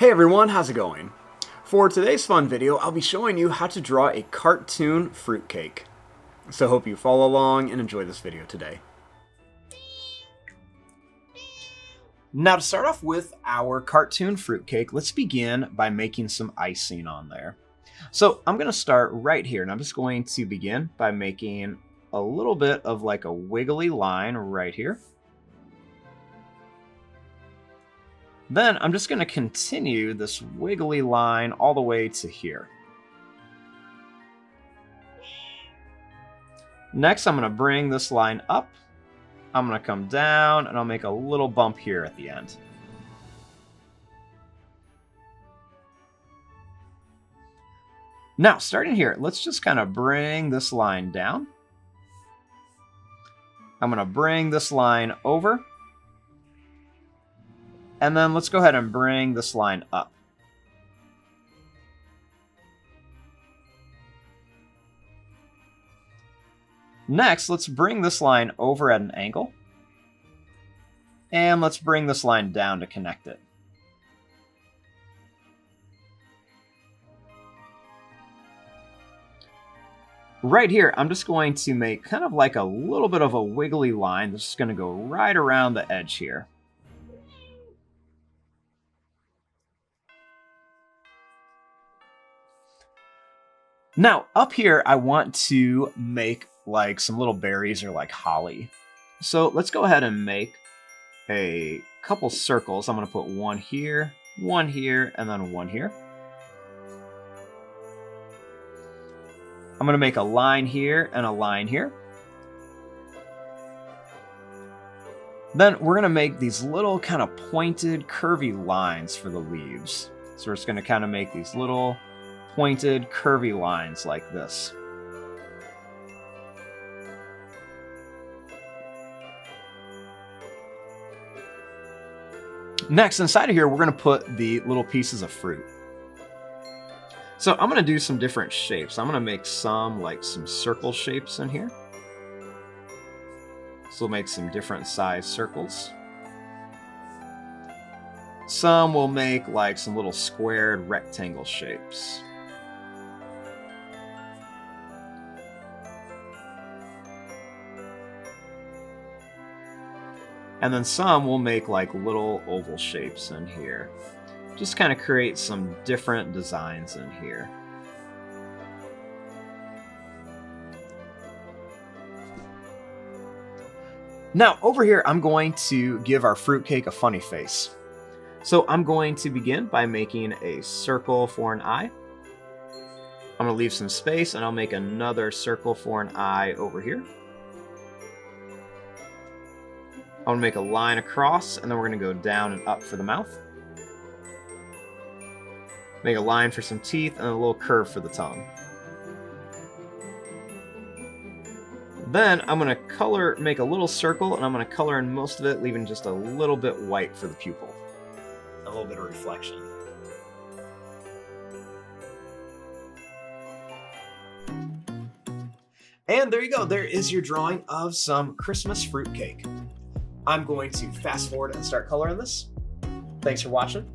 Hey everyone, how's it going? For today's fun video, I'll be showing you how to draw a cartoon fruitcake. So hope you follow along and enjoy this video today. Now to start off with our cartoon fruitcake, let's begin by making some icing on there. So I'm going to start right here, and I'm just going to begin by making a little bit of like a wiggly line right here. Then I'm just going to continue this wiggly line all the way to here. Next, I'm going to bring this line up. I'm going to come down, and I'll make a little bump here at the end. Now, starting here, let's just kind of bring this line down. I'm going to bring this line over. And then let's go ahead and bring this line up. Next, let's bring this line over at an angle. And let's bring this line down to connect it. Right here, I'm just going to make kind of like a little bit of a wiggly line. This is going to go right around the edge here. Now, up here, I want to make like some little berries or like holly. So let's go ahead and make a couple circles. I'm going to put one here, and then one here. I'm going to make a line here and a line here. Then we're going to make these little kind of pointed, curvy lines for the leaves. So we're just going to kind of make these little pointed, curvy lines like this. Next, inside of here, we're going to put the little pieces of fruit. So I'm going to do some different shapes. I'm going to make some circle shapes in here. So we'll make some different size circles. Some will make like some little squared rectangle shapes. And then some will make like little oval shapes in here. Just kind of create some different designs in here. Now over here, I'm going to give our fruitcake a funny face. So I'm going to begin by making a circle for an eye. I'm going to leave some space, and I'll make another circle for an eye over here. I'm going to make a line across, and then we're going to go down and up for the mouth. Make a line for some teeth, and a little curve for the tongue. Then I'm going to make a little circle, and I'm going to color in most of it, leaving just a little bit white for the pupil. A little bit of reflection. And there you go. There is your drawing of some Christmas fruitcake. I'm going to fast forward and start coloring this. Thanks for watching.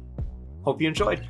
Hope you enjoyed.